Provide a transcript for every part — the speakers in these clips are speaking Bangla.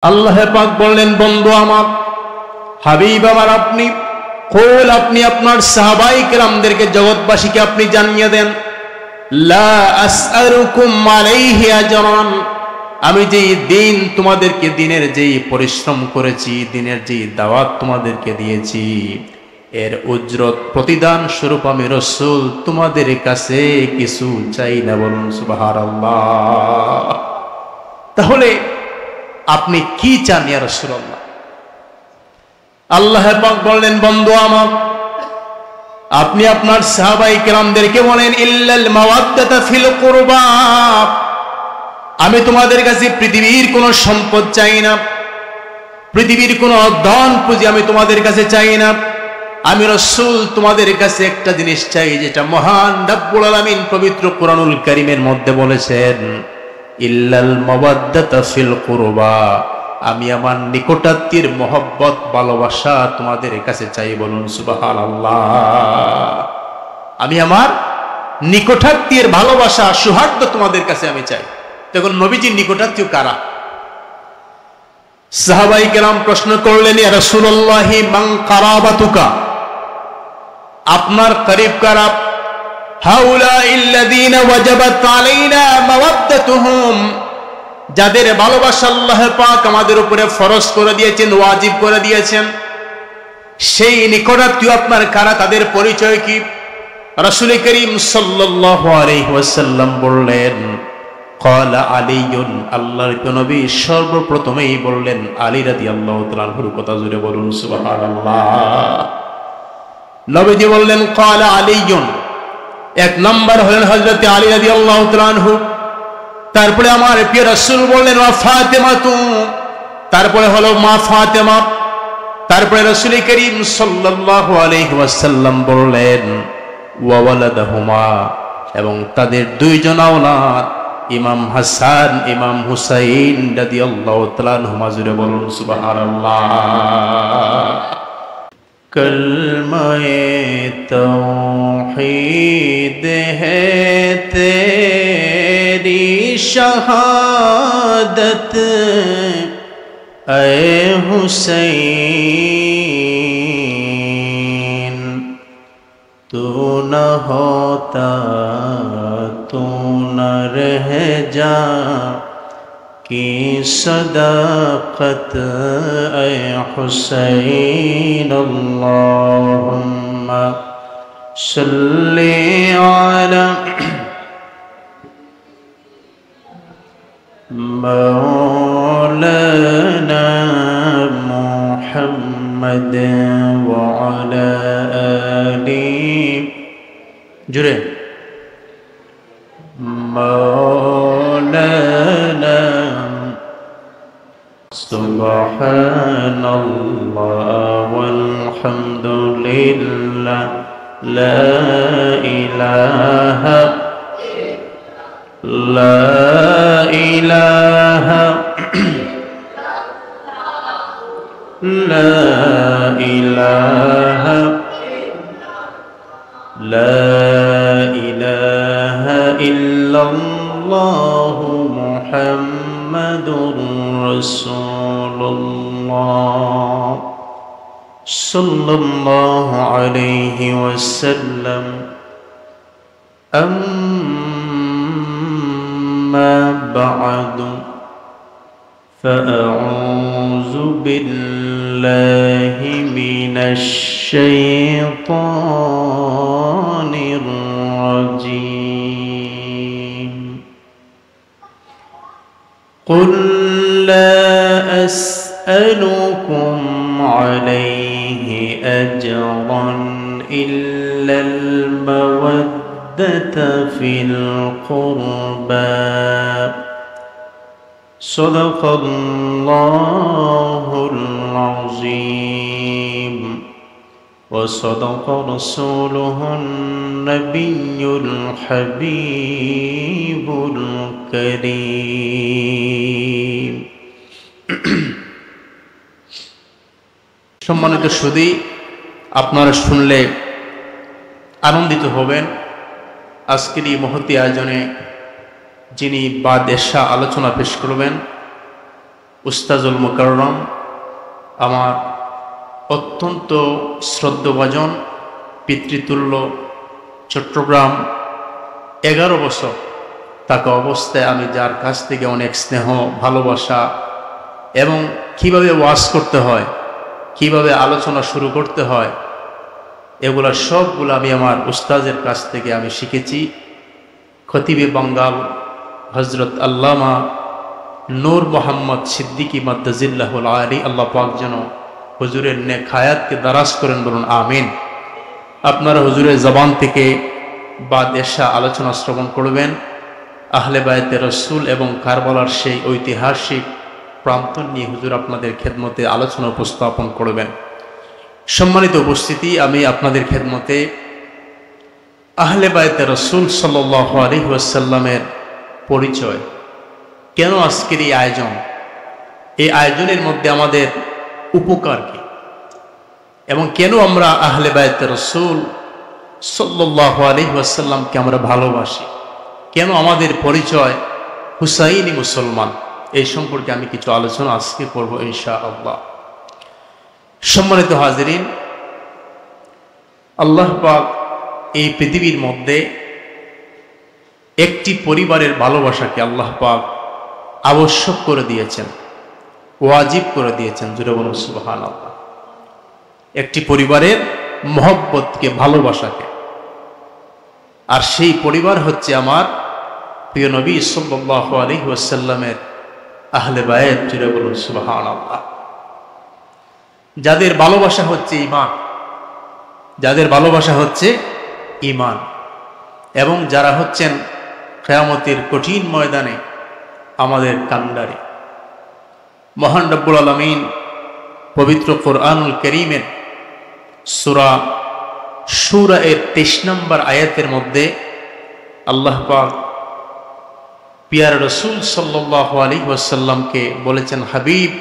আল্লাহ পাক বললেন, বন্ধু আমার, হাবিব আমার, আপনি আপনার সাহাবায়ে কেরামদেরকে, জগৎবাসীকে আপনি জানিয়ে দেন, লা আসআলুকুম আলাইহি আজরান, আমি যেই দিন তোমাদেরকে, দিনের যেই পরিশ্রম করেছি, দিনের যেই দাওয়াত তোমাদেরকে দিয়েছি, এর উজরত প্রতিদান স্বরূপ আমি রাসূল তোমাদের কাছে কিছু চাই না। বলুন সুবহানাল্লাহ। তাহলে আপনি কি চান ইয়া রাসূলুল্লাহ? আল্লাহ পাক বললেন, বন্ধু আমার, আপনি আপনার সাহাবায়ে কেরামদেরকে বলেন, ইল্লাল মাওয়াদ্দাতা ফিল কুরবা, আমি তোমাদের কাছে পৃথিবীর কোনো সম্পদ চাই না, পৃথিবীর কোনো ধন পুঁজি আমি তোমাদের কাছে চাই না। আমি রাসূল তোমাদের কাছে একটা জিনিস চাই, যেটা মহান রব্বুল আলামিন পবিত্র কোরআনুল কারীমের মধ্যে বলেছেন, ইল্লাল মাওয়াদ্দাতা ফিল কুরবা, আমি আমার নিকটাত্মীর মহব্বত, ভালোবাসা তোমাদের কাছে চাই। বলুন সুবহানাল্লাহ। আমি আমার নিকটাত্মীর ভালোবাসা, সৌহার্দ্য তোমাদের কাছে আমি চাই। তখন নবীজির নিকটাত্মীয় কারা? সাহাবায়ে কেরাম প্রশ্ন করলেন, ইয়া রাসূলুল্লাহ, মান কারাবাতুকা, আপনার করিব কারা? হাউলাইল্লাযীনা ওয়াজাবাত আলাইনা মাওয়াদ্দাতুহুম, যাদের ভালোবাসা আল্লাহ পাক আমাদের উপরে ফরজ করে দিয়েছেন, ওয়াজিব করে দিয়েছেন, সেই নিকটাত্মীয় আপনার কারা? তাদের পরিচয় কি? রাসূল করিম সাল্লাল্লাহু আলাইহি ওয়াসাল্লাম বললেন, ক্বালা আলীয়ুন, আল্লাহর নবী সর্বপ্রথমেই বললেন আলী রাদিয়াল্লাহু তাআলা আনহুর কথা। জুড়ে বলুন সুবহানাল্লাহ। নবীজি বললেন ক্বালা আলীয়ুন, এক নাম্বার হলেন হযরত আলী রাদিয়াল্লাহু তাআলা আনহু। তারপরে আমার প্রিয় রাসূল বললেন ওয়া ফাতেমাতু, তারপরে হলো মা ফাতেমা। তারপরে রাসূল করিম সাল্লাল্লাহু আলাইহি ওয়াসাল্লাম বললেন ওয়া ওয়ালাদাহুমা, এবং তাদের দুইজন আওলাদ, ইমাম হাসান, ইমাম হুসাইন রাদিয়াল্লাহু তাআলা আনহুমা। জুড়ে বলুন সুবহানাল্লাহ। কলমায়ে তাওহীদ হে তেরি शहादत ऐ हुसैन, तू न होता तू न रह जा की सदाकत ऐ हुसैन, अल्लाहुम्मा सल्ली अला मौलाना मुहम्मद व अला आलि, जुरे मौलाना। सुबहानल्लाह वल्हम्दुलिल्लाह, ला इलाहा ला इलाहा ला इलाहा ला इलाहा इल्लल्लाहु मुहम्मदुर रसूलुल्लाह सल्लल्लाहु अलैहि वसल्लम। أما بعد فأعوذ بالله من الشيطان الرجيم. قل لا أسألكم عليه أجرا إلا المودة في القربى. صدق الله العظيم وصدق رسوله النبي الحبيب الكريم. সম্মানিত সুধী, আপনারা শুনলে আনন্দিত হবেন। আজকের এই মহতী আয়োজনে যিনি বাদ এশা আলোচনা পেশ করবেন, উস্তাজুল মুকাররম, আমার অত্যন্ত শ্রদ্ধভাজন পিতৃতুল্য, চট্টগ্রাম 11 বছর থাকা অবস্থায় আমি যার কাছ থেকে অনেক স্নেহ, ভালোবাসা এবং কিভাবে ওয়াজ করতে হয়, কিভাবে আলোচনা শুরু করতে হয়, এগুলা সবগুলো আমি আমার উস্তাজের কাছ থেকে আমি শিখেছি। খতিবে বাঙ্গাল হজরত আল্লামা নূর মোহাম্মদ সিদ্দিকী মাদ্দাজিল্লাহুল আলী, আল্লাহ পাক যেন হুজুরের নেক হায়াতকে দারাজ করেন, বলুন আমিন। আপনারা হুজুরের জবান থেকে বা দেশা আলোচনা শ্রবণ করবেন, আহলে বায়তে রসুল এবং কারবালার সেই ঐতিহাসিক প্রান্তন নিয়ে হুজুর আপনাদের খেদমতে আলোচনা উপস্থাপন করবেন। সম্মানিত উপস্থিতি, আমি আপনাদের খেদমতে আহলে বায়তে রসুল সাল্লাল্লাহু আলাইহি ওয়াসাল্লামের পরিচয়, কেন আজকের এই আয়োজন, এই আয়োজনের মধ্যে আমাদের উপকার কি, এবং কেন আমরা আহলে বায়তে রসুল সাল্লাল্লাহু আলাইহি ওয়াসাল্লামকে আমরা ভালোবাসি, কেন আমাদের পরিচয় হুসাইনি মুসলমান, এই সম্পর্কে আমি কিছু আলোচনা আজকে করব ইনশাআল্লাহ। সম্মানিত হাজিরিন, আল্লাহ পাক এই পৃথিবীর মধ্যে একটি পরিবারের ভালোবাসাকে আল্লাহ পাক আবশ্যক করে দিয়েছেন, ওয়াজিব করে দিয়েছেন। জুড়ে বলুন সুবহানাল্লাহ। একটি পরিবারের মহব্বতকে, ভালোবাসাকে, আর সেই পরিবার হচ্ছে আমার প্রিয় নবী সাল্লাল্লাহু আলাইহি ওয়াসাল্লামের আহলে বায়ত। জুড়ে বলুন সুবহানাল্লাহ। যাদের ভালোবাসা হচ্ছে ঈমান, যাদের ভালোবাসা হচ্ছে ঈমান, এবং যারা হচ্ছেন কিয়ামতের কঠিন ময়দানে আমাদের কান্ডারি। মহান রব্বুল আলামিন পবিত্র কোরআনুল কারীমের সূরা শূরা এর 23 নম্বর আয়াতের মধ্যে আল্লাহ পাক পিয়ার রাসূল সাল্লাল্লাহু আলাইহি ওয়াসাল্লামকে বলেছেন, হাবিব,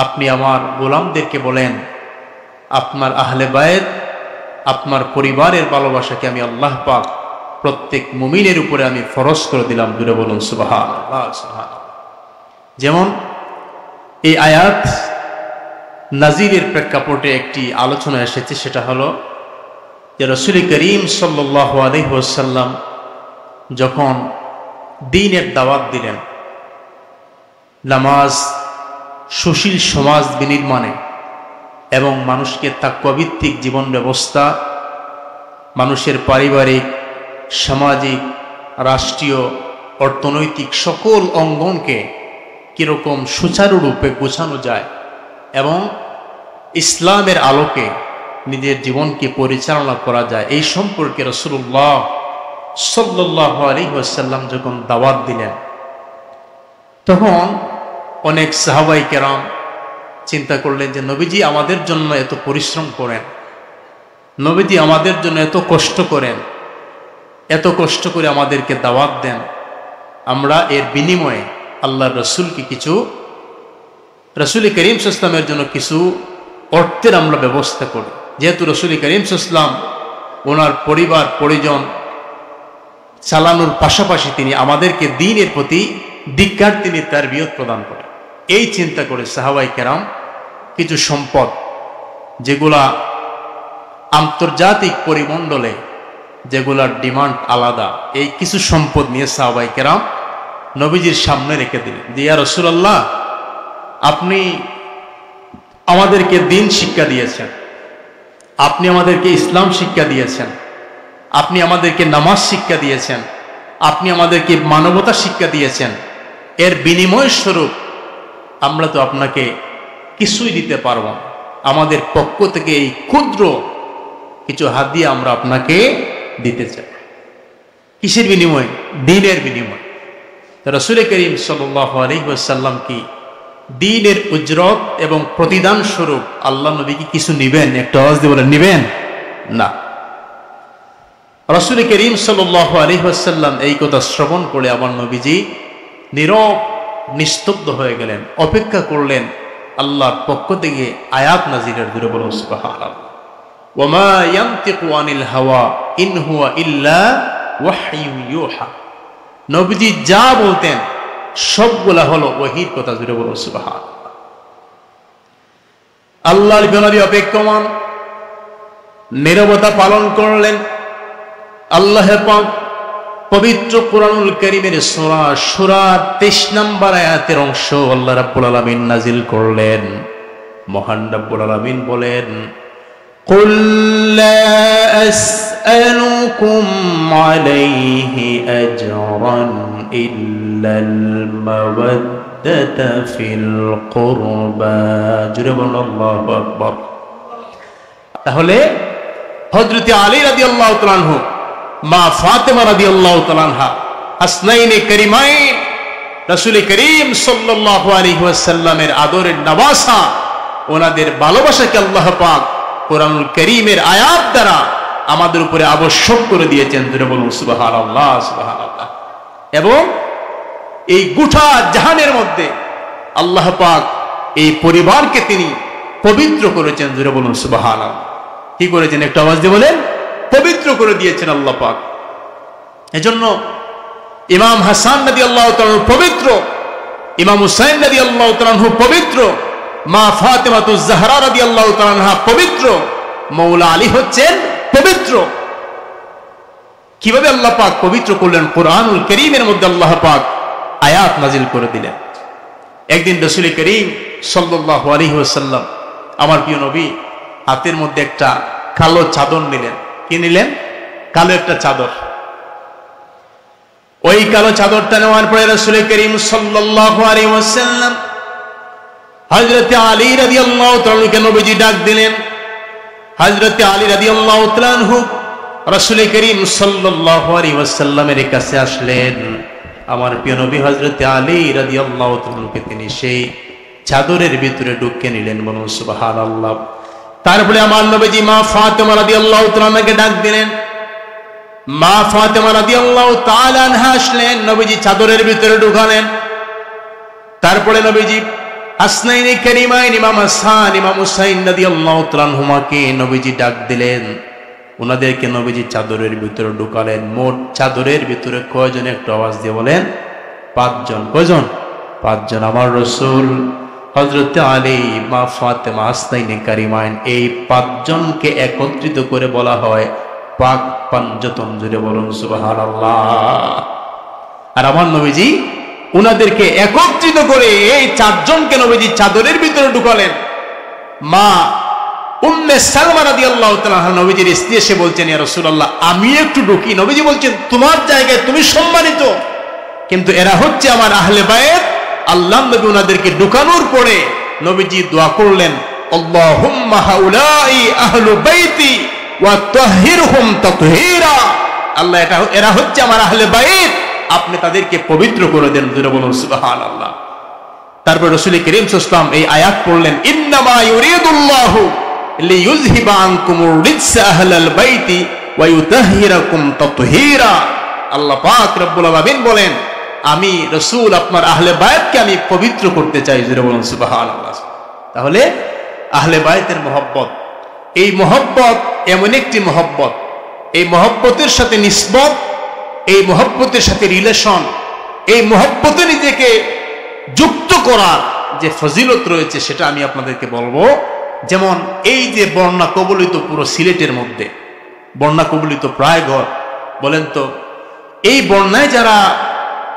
আপনি আমার গোলামদেরকে বলেন আপনার আহলে বায়ত, আপনার পরিবারের ভালোবাসাকে আমি আল্লাহ পাক প্রত্যেক মুমিনের উপরে আমি ফরজ করে দিলাম। জুড়ে বলুন সুবহানাল্লাহ, সুবহানাল্লাহ। যেমন এই আয়াত নাজিরের প্রেক্ষাপটে একটি আলোচনা এসেছে, সেটা হলো যে রাসূল করিম সাল্লাল্লাহু আলাইহি ওয়াসাল্লাম যখন দ্বীনের দাওয়াত দিলেন, নামাজ, সুশীল সমাজ বিনির্মাণে এবং মানুষকে তাকওয়াভিত্তিক জীবন ব্যবস্থা, মানুষের পারিবারিক, সামাজিক, রাষ্ট্রীয়, অর্থনৈতিক সকল অঙ্গনকে কীরকম সুচারুরূপে গোছানো যায় এবং ইসলামের আলোকে নিজের জীবনকে পরিচালনা করা যায়, এই সম্পর্কে রাসূলুল্লাহ সাল্লাল্লাহু আলাইহি ওয়াসাল্লাম যখন দাওয়াত দিলেন, তখন অনেক সাহাবায়ে কেরাম চিন্তা করলেন যে নবীজি আমাদের জন্য এত পরিশ্রম করেন, নবীজি আমাদের জন্য এত কষ্ট করেন, এত কষ্ট করে আমাদেরকে দাওয়াত দেন, আমরা এর বিনিময়ে আল্লাহর রসুলকে কিছু, রসুল করিম সাল্লাল্লাহু আলাইহি ওয়াসাল্লামের জন্য কিছু অর্থের আমরা ব্যবস্থা করি। যেহেতু রসুল করিম সাল্লাল্লাহু আলাইহি ওয়াসাল্লাম ওনার পরিবার পরিজন চালানোর পাশাপাশি তিনি আমাদেরকে দ্বীনের প্রতি দিককার তিনি তারবিয়ত প্রদান করেন। এই চিন্তা করে সাহাবায়ে কেরাম কিছু সম্পদ, যেগুলা আন্তর্জাতিক পরিমণ্ডলে যেগুলার ডিমান্ড আলাদা, এই কিছু সম্পদ নিয়ে সাহাবায়ে কেরাম নবীজির সামনে রেখে দিলেন যে, ইয়া রাসূলুল্লাহ, আপনি আমাদেরকে দ্বীন শিক্ষা দিয়েছেন, আপনি আমাদেরকে ইসলাম শিক্ষা দিয়েছেন, আপনি আমাদেরকে নামাজ শিক্ষা দিয়েছেন, আপনি আমাদেরকে মানবতা শিক্ষা দিয়েছেন, এর বিনিময় স্বরূপ আমরা তো আপনাকে কিছুই দিতে পারব না, আমাদের পক্ষ থেকে এই ক্ষুদ্র কিছু হাদিয়া আমরা আপনাকে দিতে চাই। কিসের বিনিময়? দ্বীনের বিনিময়। রাসূল করিম সাল্লাল্লাহু আলাইহি ওয়াসাল্লাম কি দ্বীনের উজরত এবং প্রতিদান স্বরূপ আল্লাহ নবী কি কিছু নিবেন? একটা আওয়াজ দিয়ে বলেন, নিবেন না। রাসূল করিম সাল্লাল্লাহু আলাইহি ওয়াসাল্লাম এই কথা শ্রবণ করে আমার নবীজি নীরব নিস্তব্ধ হয়ে গেলেন, অপেক্ষা করলেন আল্লাহর পক্ষ থেকে আয়াত নাজিলের। জোরে বলুন সুবহানাল্লাহ। ওয়ামা ইয়ানতিকু আনিল হাওয়া ইন হুয়া ইল্লা ওয়াহয়ুন ইউহা। নবীজি যা বলতেন সবগুলা হলো ওহীর কথা। জুড়ে বলো সুবহানাল্লাহ। আল্লাহর নবী অপেক্ষমান নীরবতা পালন করলেন। আল্লাহ পাক পবিত্র কুরআনুল কারীমের সূরা সূরা 23 নম্বর আয়াতের অংশ আল্লাহ রাব্বুল আলামিন নাজিল করলেন। মহান রাব্বুল আলামিন বলেন, কুল লা আসআলুকুম আলাইহি আজরান ইল্লাল মাওয়াদ্দাতা ফিল কুরবা। জুরে বলুন আল্লাহু আকবার। তাহলে হযরত আলী রাদিয়াল্লাহু তাআলা আনহু, মা ফাতেমা রাদিয়াল্লাহু তাআলা আনহা, হাসনাইনে কারিমাইন, রাসূল করিম সাল্লাল্লাহু আলাইহি ওয়াসাল্লামের আদরের নওয়াসা, ওনাদের ভালোবাসাকে আল্লাহ পাক কোরআনুল কারীমের আয়াত দ্বারা আমাদের উপরে আবশ্যক করে দিয়েছেন। জুরে বলুন সুবহানাল্লাহ, সুবহানাল্লাহ। এবং এই গোটা জাহানের মধ্যে আল্লাহ পাক এই পরিবারকে তিনি পবিত্র করেছেন। জুরে বলুন সুবহানাল্লাহ। কি করেছেন? একটু আওয়াজ দিয়ে বলেন। পবিত্র করে দিয়েছেন আল্লাহ পাক। এজন্য ইমাম হাসান রাদিয়াল্লাহু তাআলা পবিত্র, ইমাম হুসাইন রাদিয়াল্লাহু তাআলা পবিত্র, মা ফাতেমাতুজ জাহরা রাদিয়াল্লাহু তাআলা আনহা পবিত্র, মৌলা আলী হচ্ছেন পবিত্র। কিভাবে আল্লাহ পাক পবিত্র করলেন? কুরআনুল কারীমের মধ্যে আল্লাহ পাক আয়াত নাজিল করে দিলেন। একদিন রাসূল করিম সাল্লাল্লাহু আলাইহি ওয়াসাল্লাম, আমার প্রিয় নবী, হাতের মধ্যে একটা কালো চাদর নিলেন। কি নিলেন? কালো একটা চাদর। ওই কালো চাদরটা নেওয়ার পরে রাসূল করিম সাল্লাল্লাহু আলাইহি ওয়াসাল্লাম হযরত আলী রাদিয়াল্লাহু তাআলা কে নবীজি ডাক দিলেন। হযরত আলী রাদিয়াল্লাহু তাআলা রাসূল করিম সাল্লাল্লাহু আলাইহি ওয়াসাল্লামের কাছে আসলেন। আমার প্রিয় নবী হযরত আলী রাদিয়াল্লাহু তাআলা কে তিনি সেই চাদরের ভিতরে ঢুকিয়ে নিলেন। বলুন সুবহানাল্লাহ। তারপরে আমার নবীজি মা ফাতেমা রাদিয়াল্লাহু তাআলা কে ডাক দিলেন। মা ফাতেমা রাদিয়াল্লাহু তাআলা আনহা আসলেন, নবীজি চাদরের ভিতরে ঢুকালেন। তারপরে নবীজি হাসনাইনে কারিমাইন, ইমাম হাসান ইমাম হুসাইন রাদিয়াল্লাহু তাআলা আনহুমাকে নবীজি ডাক দিলেন। ওনাদেরকে নবীজি চাদরের ভিতরে ঢুকালেন। মোট চাদরের ভিতরে কয়জন? একটু আওয়াজ দিয়ে বলেন। 5 জন। কয়জন? 5 জন। আমার রাসূল, হযরত আলী, মা ফাতেমা, হাসনাইনে কারিমাইন, এই 5 জনকে একত্রিত করে বলা হয় পাক পাঞ্জতন। জুড়ে বলুন সুবহানাল্লাহ। আর আমার নবীজি উনাদেরকে একত্রিত করে এই 4 জনকে নবীজি চাদরের ভিতরে ঢুকালেন। মা উম্মে সালমা রাদিয়াল্লাহু তাআলা নবীজির স্ত্রী এসে বলছেন, ইয়া রাসূলুল্লাহ, আমি একটু ঢুকি। নবীজি বলছেন, তোমার জায়গায় তুমি সম্মানিত, কিন্তু এরা হচ্ছে আমার আহলে বায়ত। আল্লাহ নবী উনাদেরকে ঢুকানোর পরে নবীজি দোয়া করলেন, আল্লাহুম্মা হাউলাই আহলু বাইতি ওয়া তাহহিরহুম তাতহীরা। আল্লাহ, এরা হচ্ছে আমার আহলে বাইত, আপনি তাদেরকে পবিত্র করে দেন। জোরে বলুন সুবহানাল্লাহ। তারপর রাসূল করিম সাল্লাল্লাহু আলাইহি ওয়াসাল্লাম এই আয়াত পড়লেন, ইন্নামা ইউরিদুল্লাহু লিইয়ুযহিবা আনকুমুর রিজসা আহলাল বাইতি ওয়া ইউতাহহিরাকুম তাতহীরা। আল্লাহ পাক রব্বুল আলামিন বলেন, আমি রাসূল আপনার আহলে বায়তকে আমি পবিত্র করতে চাই। জোরে বলুন সুবহানাল্লাহ। তাহলে আহলে বায়তের মহব্বত, এই মহব্বত এমন একটি মহব্বত, এই মহব্বতের সাথে নিসবত, এই মহব্বতের সাথে রিলেশন, এই মহব্বতে নিজেকে যুক্ত করার যে ফজিলত রয়েছে সেটা আমি আপনাদেরকে বলবো। যেমন এই যে বন্যা কবলিত পুরো সিলেটের মধ্যে বন্যা কবলিত প্রায় ঘর, বলেন তো এই বন্যায় যারা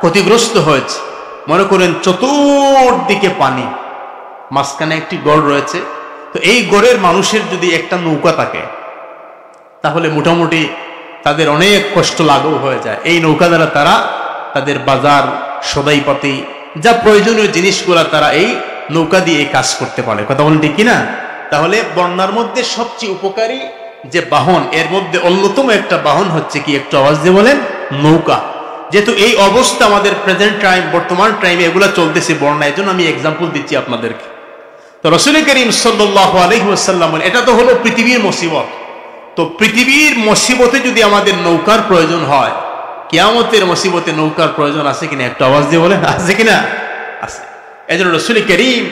ক্ষতিগ্রস্ত হয়েছে, মনে করেন চতুর্দিকে পানি, মাঝখানে একটি গড় রয়েছে, তো এই গড়ের মানুষের যদি একটা নৌকা থাকে তাহলে মোটামুটি তাদের অনেক কষ্ট লাঘব হয়ে যায়। এই নৌকা দ্বারা তারা তাদের বাজার সদাইপাতি যা প্রয়োজনীয় জিনিসগুলা তারা এই নৌকা দিয়ে কাজ করতে পারে। কথা বলেন ঠিক কিনা? তাহলে বন্যার মধ্যে সবচেয়ে উপকারী যে বাহন, এর মধ্যে অন্যতম একটা বাহন হচ্ছে কি? একটু আওয়াজ দিয়ে বলেন, নৌকা। যেহেতু এই অবস্থা আমাদের প্রেজেন্ট টাইম, বর্তমান টাইমে এগুলা চলতেছে বন্যা, এর জন্য আমি এক্সাম্পল দিচ্ছি আপনাদেরকে। তো রাসূল করিম সাল্লাল্লাহু আলাইহি ওয়াসাল্লাম, এটা তো হলো পৃথিবীর মুসিবত। তো পৃথিবীর মুসিবতে যদি আমাদের নৌকার প্রয়োজন হয়, কিয়ামতের মুসিবতে নৌকার প্রয়োজন আছে কিনা? একটু আওয়াজ দিয়ে বলেন, আছে কিনা? আছে। এজন্য রাসূল করিম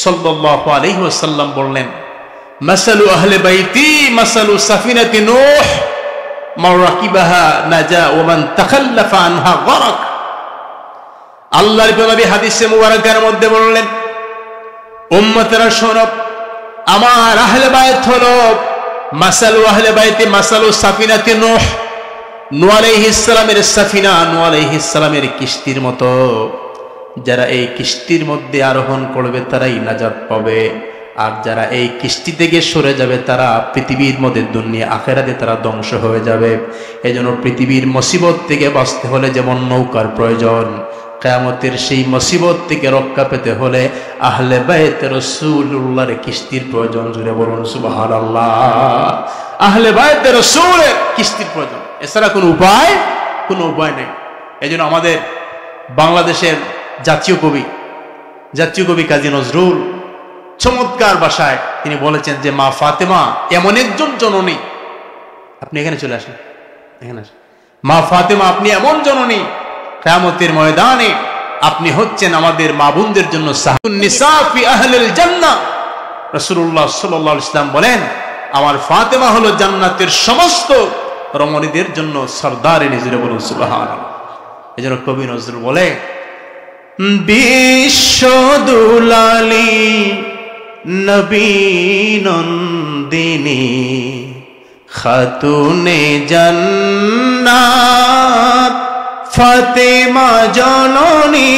সাল্লাল্লাহু আলাইহি ওয়াসাল্লাম বললেন, মাসালু আহলে বাইতি মাসালু সাফিনাতি নূহ মান রাকিবাহা নাজা ওয়া মান তাখাল্লাফা আনহা গরাক। আল্লাহর নবী হাদিসে মুবারাকার মধ্যে বললেন, উম্মতেরা শোনো, আমার আহলে বায়ত হলো মাসালু আহলে বাইতে মাসালু সাফিনাতি নূহ, নূহ আলাইহিস সালামের সাফিনা, নূহ আলাইহিস সালামের কিস্তির মতো। যারা এই কিস্তির মধ্যে আরোহণ করবে তারাই নাজাত পাবে, আর যারা এই কিস্তি থেকে সরে যাবে তারা পৃথিবীর মধ্যে দুনিয়া আখিরাতে তারা ধ্বংস হয়ে যাবে। এজন্য পৃথিবীর মুসিবত থেকে বাঁচতে হলে যেমন নৌকার প্রয়োজন, কিয়ামতের সেই মুসিবত থেকে রক্ষা পেতে হলে আহলে বাইত রাসূলুল্লাহর কিস্তির প্রয়োজন। জুড়ে বলুন সুবহানাল্লাহ। আহলে বাইত রাসূলের কিস্তির প্রয়োজন, এছাড়া কোনো উপায় নেই। এজন্য আমাদের বাংলাদেশের জাতীয় কবি কাজী নজরুল চমৎকার ভাষায় তিনি বলেছেন যে মা ফাতেমা এমন একজন জননী, আপনি এখানে চলে আসেন, মা ফাতেমা আপনি এমন জননী, কিয়ামতের ময়দানে আপনি হচ্ছেন আমাদের মা বোনদের জন্য সাহাবুন নিসা ফি আহলিল জান্নাহ। রাসূলুল্লাহ সাল্লাল্লাহু আলাইহি ওয়াসাল্লাম বলেন, আমার ফাতেমা হলো জান্নাতের সমস্ত রমণীদের জন্য সরদারিনী। জুড়ে বলুন সুবহানাল্লাহ। এজন্য কবি নজরুল বলে, বিশ্ব দুলালী নবী নন্দিনী খাতুনে জান্নাত ফাতেমা জননী।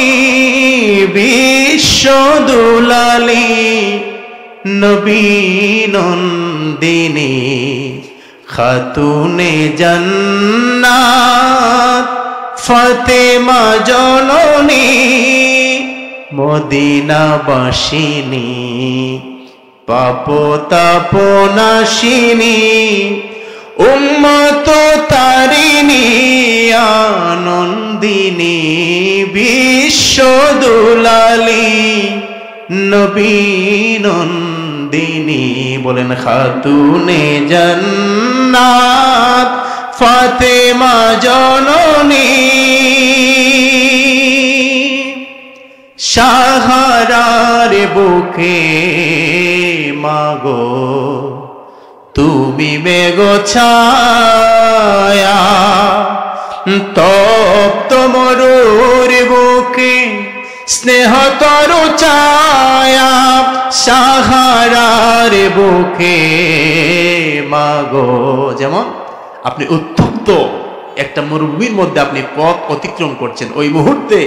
বিশ্ব দুলালী নবী নন্দিনী খাতুনে জান্নাত ফাতেমা জননী। মদিনাবাসিনী পাপ তাপ নাশিনী উম্মত তারিণী আনন্দিনী। বিশ্ব দুলালী নবী নন্দিনী বলেন খাতুনে জান্নাত ফাতেমা জননী। সাহারার বুকে মাগো তুমি মেঘ ছায়া, তপ্ত মরুর বুকে স্নেহ তরু ছায়া। সাহারার বুকে মাগো, যেমন আপনি উত্তপ্ত একটা মরুভূমির মধ্যে আপনি পথ অতিক্রম করছেন, ওই মুহূর্তে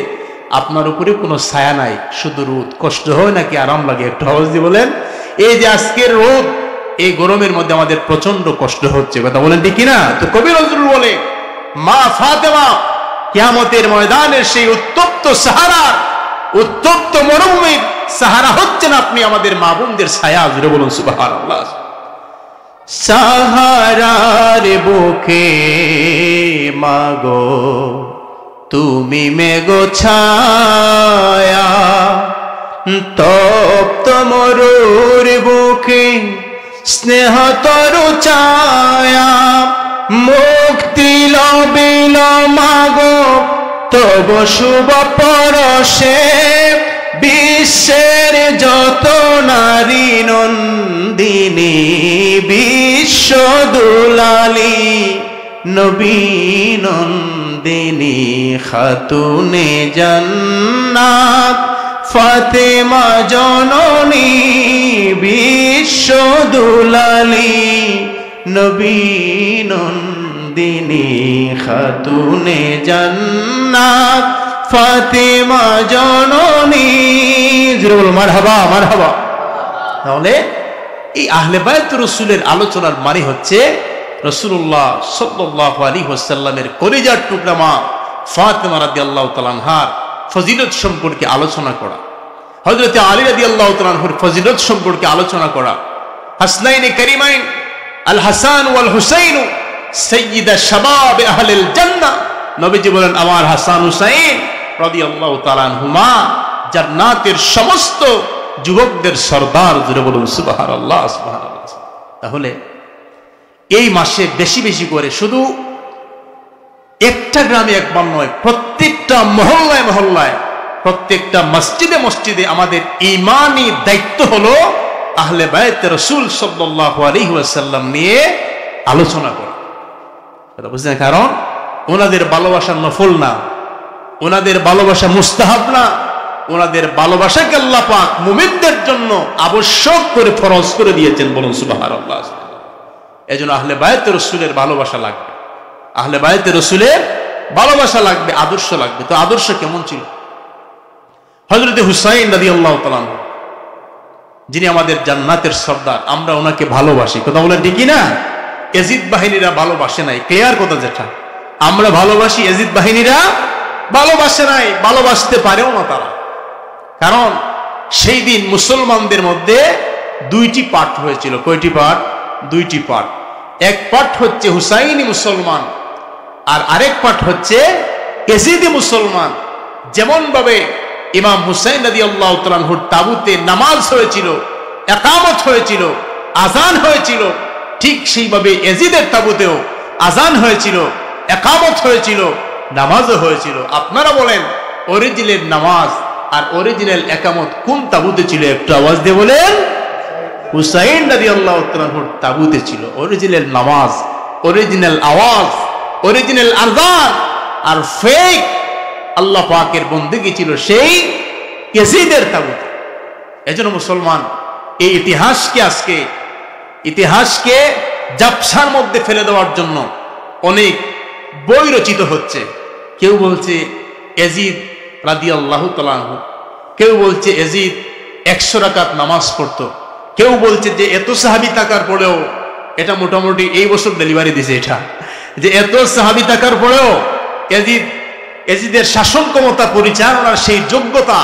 আপনার উপরে কোনো ছায়া নাই, শুধু রোদ। কষ্ট হয় নাকি আরাম লাগে? একটু আওয়াজ দিয়ে বলেন। এই যে আজকের রোদ, এই গরমের মধ্যে আমাদের প্রচন্ড কষ্ট হচ্ছে, কথা বলেন ঠিক কিনা? তো কবি নজরুল বলে, মা ফাতেমা কিয়ামতের ময়দানের সেই উত্তপ্ত সাহারা, উত্তপ্ত মরুভূমির সাহারা হচ্ছেন আপনি আমাদের মা বোনদের ছায়া। জুড়ে বলুন সুবহানাল্লাহ। সাহারার বুকে মাগো তুমি মেঘ ছায়া, তপ্ত মরুর বুকে স্নেহ তরু ছায়া। মুক্তি লবিল মাগো তব শুভ পরশে, বিশ্বের যত নারী নন্দিনী। বিশ্ব দুলালী নবী নন্দিনী খাতুনে জান্নাত ফাতেমা জননী। বিশ্ব দুলালী নবী নন্দিনী খাতুনে জান্নাত ফাতেমা জননী। মারহাবা মারহাবা। তাহলে এই আহলে বায়ত রাসূলের আলোচনার মানে হচ্ছে রাসূলুল্লাহ সাল্লাল্লাহু আলাইহি ওয়াসাল্লামের কলিজার টুকরা মা ফাতেমা রাদিয়াল্লাহু তাআলা আনহার ফজিলত সম্পর্কে আলোচনা করা, হযরত আলী রাদিয়াল্লাহু তাআলা আনহুর ফজিলত সম্পর্কে আলোচনা করা। হাসনাইনে কারিমাইন আল হাসান ওয়াল হুসাইন সাইয়্যিদা শাবাব আহলিল জান্নাহ। নবীজি বলেন, আমার হাসান হুসাইন রাদিয়াল্লাহু তাআলা আনহুমা জান্নাতের সমস্ত যুবকদের সরদার। জুড়ে বলুন সুবহানাল্লাহ সুবহানাল্লাহ। তাহলে এই মাসে বেশি বেশি করে শুধু একটা গ্রামে একবার নয়, প্রত্যেকটা মহল্লায় মহল্লায়, প্রত্যেকটা মসজিদে মসজিদে আমাদের ঈমানি দায়িত্ব হলো আহলে বায়ত রাসূল সাল্লাল্লাহু আলাইহি ওয়াসাল্লাম নিয়ে আলোচনা করা। কথা বুঝছেন? কারণ ওনাদের ভালোবাসার নফল না, ওনাদের ভালোবাসা মুস্তাহাব না, ওনাদের ভালোবাসাকে আল্লাহ পাক মুমিনদের জন্য আবশ্যক করে ফরজ করে দিয়েছেন। বলুন সুবহানাল্লাহ। এজন্য আহলে বায়তে রাসূলের ভালোবাসা লাগবে, আহলে বায়তে রাসূলের ভালোবাসা লাগবে, আদর্শ লাগবে। তো আদর্শ কেমন ছিল? হযরত হুসাইন রাদিয়াল্লাহু তাআলা যিনি আমাদের জান্নাতের সর্দার, আমরা ওনাকে ভালোবাসি, কথা বলেন ঠিক না? ইয়াজিদ বাহিনীরা ভালোবাসে নাই, ক্লিয়ার কথা যেটা। আমরা ভালোবাসি, ইয়াজিদ বাহিনীরা ভালোবাসে নাই, ভালোবাসতে পারেও না তারা। কারণ সেই দিন মুসলমানদের মধ্যে দুইটি পার্ট হয়েছিল। কয়টি পার্ট? দুইটি পার্ট। এক পার্ট হচ্ছে হুসাইনি মুসলমান, আর আরেক পার্ট হচ্ছে ইয়াজিদি মুসলমান। যেমন ভাবে ইমাম হুসাইন রাদিয়াল্লাহু তাআলা আনহুর তাবুতে নামাজ হয়েছিল, ইকামত হয়েছিল, আযান হয়েছিল, ঠিক সেইভাবে ইয়াজিদের তাবুতেও আযান হয়েছিল, ইকামত হয়েছিল, নামাজও হয়েছিল। আপনারা বলেন অরিজিনাল নামাজ আর অরিজিনাল ইকামত কোন তাবুতে ছিল? একটু আওয়াজ দিয়ে বলেন। হুসাইন রাদিয়াল্লাহু তাআলা আনহুর তাবুতে ছিল অরিজিনাল নামাজ, অরিজিনাল আওয়াজ, অরিজিনাল আযান, আর ফেক আল্লাহ পাকের বন্দেগী ছিল সেই ইয়াজিদের তাবুতে। এজন্য মুসলমান এই ইতিহাসকে জাপসার মধ্যে ফেলে দেওয়ার জন্য অনেক বই রচিত হচ্ছে। কেউ বলছে ইয়াজিদ রাদিয়াল্লাহু তাআলা আনহু, কেউ বলছে ইয়াজিদ 100 রাকাত নামাজ পড়তো, কেউ বলছে যে এত সাহাবী থাকার পরেও, এটা মোটামুটি এই বছর ডেলিভারি দিছে এটা, যে এত সাহাবী থাকার পরেও ইয়াজিদের শাসন ক্ষমতা পরিচালনার সেই যোগ্যতা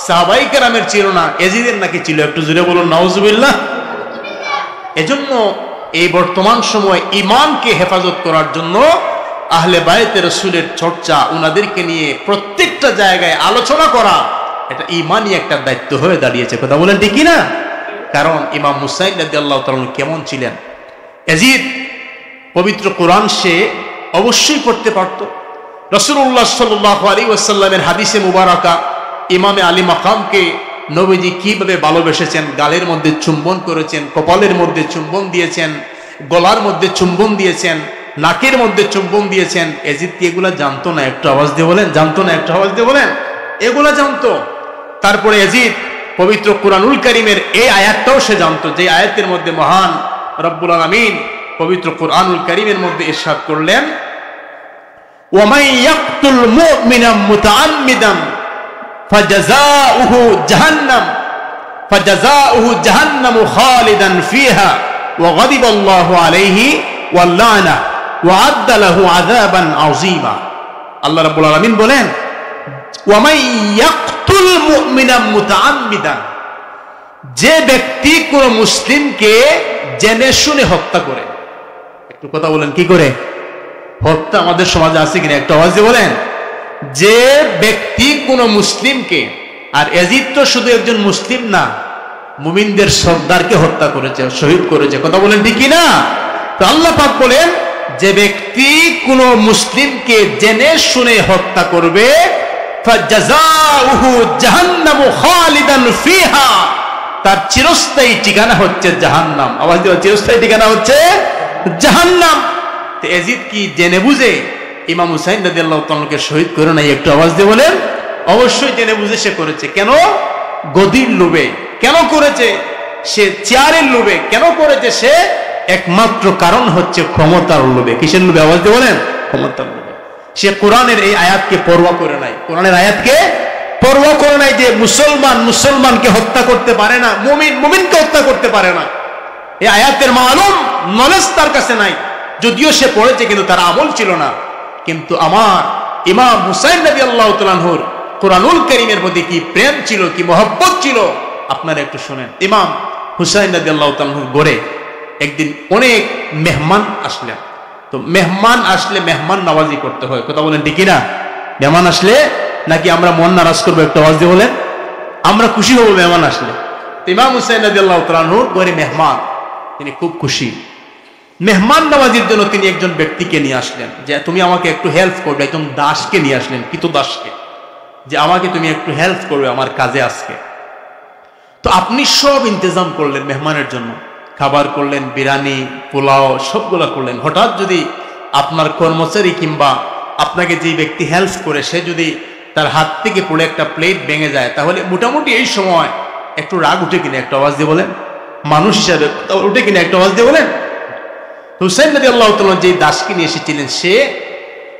সাহাবায়ে কেরামের ছিল না, ইয়াজিদের নাকি ছিল। একটু জোরে বলুন নাউজুবিল্লাহ। এজন্য এই বর্তমান সময় ঈমানকে হেফাজত করার জন্য আহলে বায়তে রাসূলের চর্চা, উনাদেরকে নিয়ে প্রত্যেকটা জায়গায় আলোচনা করা, এটা ঈমানই একটা দায়িত্ব হয়ে দাঁড়িয়েছে। কথা বলেন ঠিক কি না? কারণ ইমাম হুসাইন রাদিয়াল্লাহু তাআলা কেমন ছিলেন? ইয়াজিদ পবিত্র কোরআন সে অবশ্যই পড়তে পারত। রাসূলুল্লাহ সাল্লাল্লাহু আলাইহি ওয়াসাল্লামের হাদিসে মুবারাকা ইমামে আলী মাকামকে নবীজি কিভাবে ভালোবেসেছেন, গালের মধ্যে চুম্বন করেছেন, কপালের মধ্যে চুম্বন দিয়েছেন, গলার মধ্যে চুম্বন দিয়েছেন, নাকের মধ্যে চুম্বন দিয়েছেন। ইয়াজিদ কি এগুলা জানতো না? একটু আওয়াজ দিয়ে বলেন। জানতো না? একটু আওয়াজ দিয়ে বলেন। এগুলা জানতো। তারপরে ইয়াজিদ পবিত্র কুরআনুল কারীমের এই আয়াতটাও সে জানতো, যে আয়াতের মধ্যে মহান রব্বুল আলামিন পবিত্র কুরআনুল কারীমের মধ্যে ইরশাদ করলেন, ওয়ামান ইয়াকতুল মুমিনা মুতাআম্মিদান ফাজাযাউহু জাহান্নামু খালিদান ফিহা ওয়া গাদিবাল্লাহু আলাইহি ওয়া লা'নাহু ওয়া আ'আদ্দা লাহু আযাবান আযীমা। আল্লাহ রাব্বুল আলামিন বলেন, ওয়ামান ইয়াকতুল মুমিনা মুতাআম্মিদান, যে ব্যক্তি কোন মুসলিমকে জেনে শুনে হত্যা করে। একটু কথা বলেন, কি করে? হত্যা আমাদের সমাজে আছে কিনা? একটু আওয়াজ দিয়ে বলেন। যে ব্যক্তি কোন মুসলিমকে, আর ইয়াজিদ তো শুধু একজন মুসলিম না, মুমিনদের সর্দারকে হত্যা করেছে, শহীদ করেছে। কথা বলেন ঠিক কি না? তো আল্লাহ পাক বলেন, যে ব্যক্তি কোন মুসলিমকে জেনে শুনে হত্যা করবে, ফাজাযাউহু জাহান্নামু খালিদান ফিহা, তার চিরস্থায়ী ঠিকানা হচ্ছে জাহান্নাম। আওয়াজ দিয়ে, চিরস্থায়ী ঠিকানা হচ্ছে জাহান্নাম। তো ইয়াজিদ কি জেনে বুঝে ইমাম হুসাইন রাদিয়াল্লাহু তাআলাকে শহীদ করে নাই? একটু আওয়াজ দিয়ে বলেন। অবশ্যই জেনে বুঝে সে করেছে। কেন? গদির লোভে। কেন করেছে? সে চেয়ারের লোভে। কেন করেছে সে? একমাত্র কারণ হচ্ছে ক্ষমতার লোভে। কিসের লোভে? আওয়াজ দিয়ে বলেন। ক্ষমতার লোভে। সে কোরআনের এই আয়াতকে পরোয়া করে নাই, কোরআনের আয়াতকে পরোয়া করে নাই, যে মুসলমানকে হত্যা করতে পারে না, মুমিনকে হত্যা করতে পারে না। এই আয়াতের মালুম নলেজ তার কাছে নাই, যদিও সে পড়েছে কিন্তু তার আমল ছিল না। কিন্তু আমার ইমাম হুসাইন রাদিয়াল্লাহু তাআলা আনহুর কুরআনুল কারীমের প্রতি কি প্রেম ছিল, কি মহব্বত ছিল, আপনারা একটু শুনেন। ইমাম হুসাইন রাদিয়াল্লাহু তাআলা আনহুর ঘরে একদিন অনেক মেহমান আসলেন। তো মেহমান আসলে মেহমান নওয়াজি করতে হয়। কথা বলেন ঠিক না? মেহমান আসলে নাকি আমরা মন নারাজ করবো? একটু আওয়াজ দিয়ে বলেন। আমরা খুশি হব মেহমান আসলে। ইমাম হুসাইন রাদিয়াল্লাহু তাআলা আনহুর ঘরে মেহমান, তিনি খুব খুশি। মেহমান নওয়াজির জন্য তিনি একজন ব্যক্তিকে নিয়ে আসলেন, যে তুমি আমাকে একটু হেল্প করবে। একজন দাসকে নিয়ে আসলেন, কৃতদাসকে, যে আমাকে তুমি একটু হেল্প করবে আমার কাজে আজকে। তো আপনি সব ইন্তজাম করলেন মেহমানের জন্য, খাবার করলেন, বিরিয়ানি, পোলাও, সবগুলো করলেন। হঠাৎ যদি আপনার কর্মচারী কিংবা আপনাকে যে ব্যক্তি হেল্প করে সে যদি তার হাত থেকে পড়ে একটা প্লেট ভেঙে যায়, তাহলে মোটামুটি এই সময় একটু রাগ উঠে কিনা? একটু আওয়াজ দিয়ে বলেন, মানুষ হিসাবে উঠে কিনা? একটু আওয়াজ দিয়ে বলেন। হুসাইন রাদিয়াল্লাহু তাআলা যে দাসকে নিয়ে এসেছিলেন, সে